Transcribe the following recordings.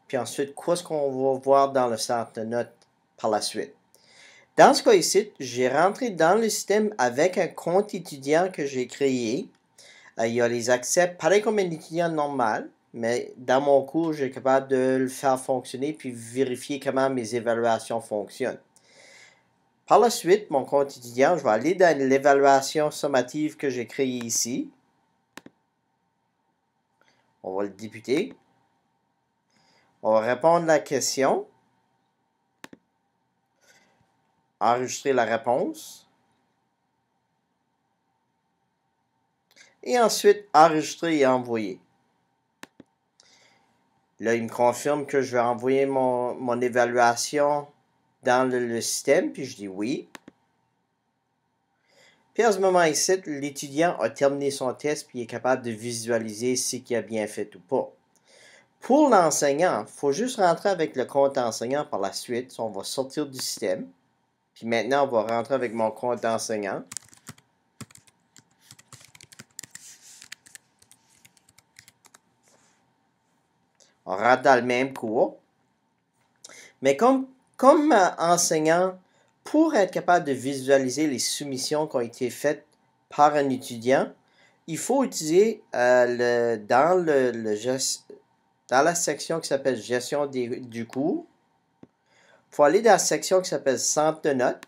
puis ensuite, qu'est-ce qu'on va voir dans le centre de notes par la suite. Dans ce cas ici, j'ai rentré dans le système avec un compte étudiant que j'ai créé. Il y a les accès, pareil comme un étudiant normal, mais dans mon cours, j'ai capable de le faire fonctionner puis vérifier comment mes évaluations fonctionnent. Par la suite, mon compte étudiant, je vais aller dans l'évaluation sommative que j'ai créée ici. On va le débuter. On va répondre à la question. Enregistrer la réponse. Et ensuite, enregistrer et envoyer. Là, il me confirme que je vais envoyer mon évaluation dans le système, puis je dis oui. Puis à ce moment ici, l'étudiant a terminé son test, puis il est capable de visualiser ce qu'il a bien fait ou pas. Pour l'enseignant, il faut juste rentrer avec le compte enseignant par la suite. On va sortir du système. Puis maintenant, on va rentrer avec mon compte d'enseignant. On rentre dans le même cours. Mais comme enseignant, pour être capable de visualiser les soumissions qui ont été faites par un étudiant, il faut utiliser dans la section qui s'appelle Gestion du cours, il faut aller dans la section qui s'appelle Centre de notes.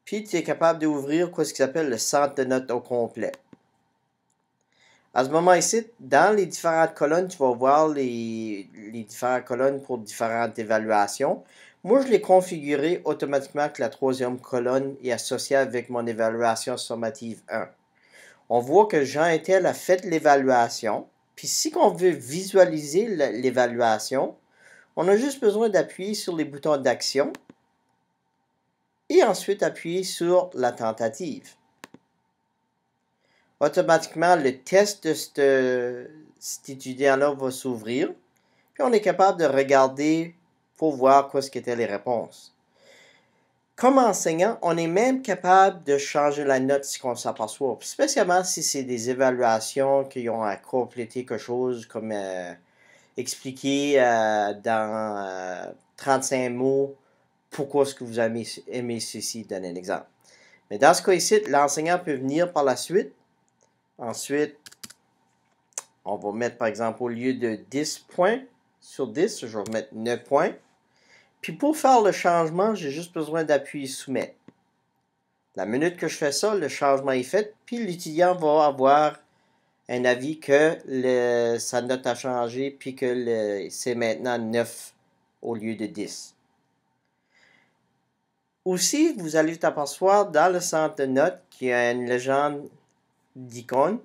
Puis tu es capable d'ouvrir ce qui s'appelle le centre de notes au complet. À ce moment ici, dans les différentes colonnes, tu vas voir les différentes colonnes pour différentes évaluations. Moi, je l'ai configuré automatiquement que la troisième colonne est associée avec mon évaluation sommative 1. On voit que Jean-Étel a fait l'évaluation. Puis si on veut visualiser l'évaluation, on a juste besoin d'appuyer sur les boutons d'action et ensuite appuyer sur la tentative. Automatiquement, le test de cet étudiant-là va s'ouvrir. Puis on est capable de regarder pour voir ce qu'étaient les réponses. Comme enseignant, on est même capable de changer la note si on s'aperçoit, spécialement si c'est des évaluations qui ont à compléter quelque chose comme expliquer dans 35 mots pourquoi est-ce que vous avez aimé ceci, donner un exemple. Mais dans ce cas ici, l'enseignant peut venir par la suite. Ensuite, on va mettre par exemple au lieu de 10 points sur 10, je vais mettre 9 points. Puis pour faire le changement, j'ai juste besoin d'appuyer soumettre. La minute que je fais ça, le changement est fait, puis l'étudiant va avoir un avis que sa note a changé, puis que c'est maintenant 9 au lieu de 10. Aussi, vous allez t'apercevoir dans le centre de notes qu'il y a une légende d'icônes,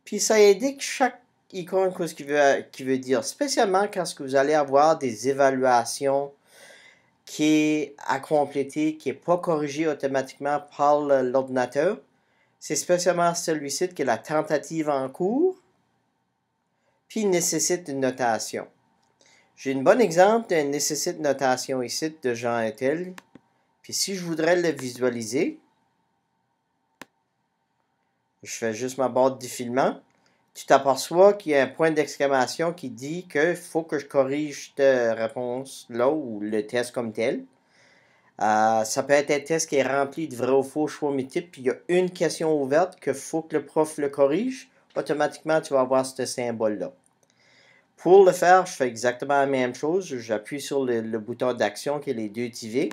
puis ça indique chaque icône ce qu'il veut dire, spécialement quand vous allez avoir des évaluations qui est à compléter, qui n'est pas corrigé automatiquement par l'ordinateur. C'est spécialement celui-ci qui est la tentative en cours, puis il nécessite une notation. J'ai un bon exemple d'un nécessite notation ici de Jean-Étel. Puis si je voudrais le visualiser, je fais juste ma barre de défilement. Tu t'aperçois qu'il y a un point d'exclamation qui dit qu'il faut que je corrige ta réponse là ou le test comme tel. Ça peut être un test qui est rempli de vrai ou faux, choix multiple, puis il y a une question ouverte qu'il faut que le prof le corrige. Automatiquement, tu vas avoir ce symbole-là. Pour le faire, je fais exactement la même chose. J'appuie sur le bouton d'action qui est les deux tivés.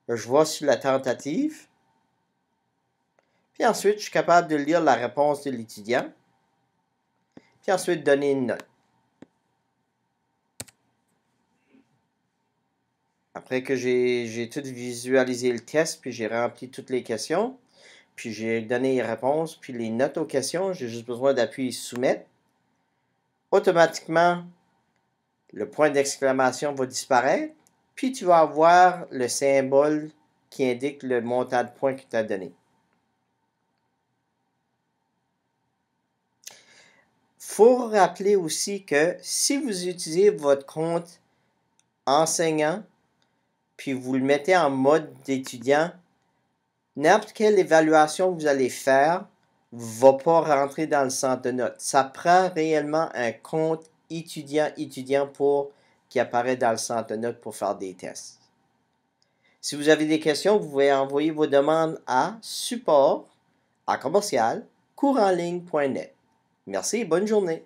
Je vois sur la tentative. Puis ensuite, je suis capable de lire la réponse de l'étudiant. Puis ensuite, donner une note. Après que j'ai tout visualisé le test, puis j'ai rempli toutes les questions, puis j'ai donné les réponses, puis les notes aux questions, j'ai juste besoin d'appuyer soumettre. Automatiquement, le point d'exclamation va disparaître, puis tu vas avoir le symbole qui indique le montant de points que tu as donné. Il faut rappeler aussi que si vous utilisez votre compte enseignant, puis vous le mettez en mode d'étudiant, n'importe quelle évaluation que vous allez faire ne va pas rentrer dans le centre de notes. Ça prend réellement un compte étudiant pour qui apparaît dans le centre de notes pour faire des tests. Si vous avez des questions, vous pouvez envoyer vos demandes à support@couranligne.net. Merci et bonne journée.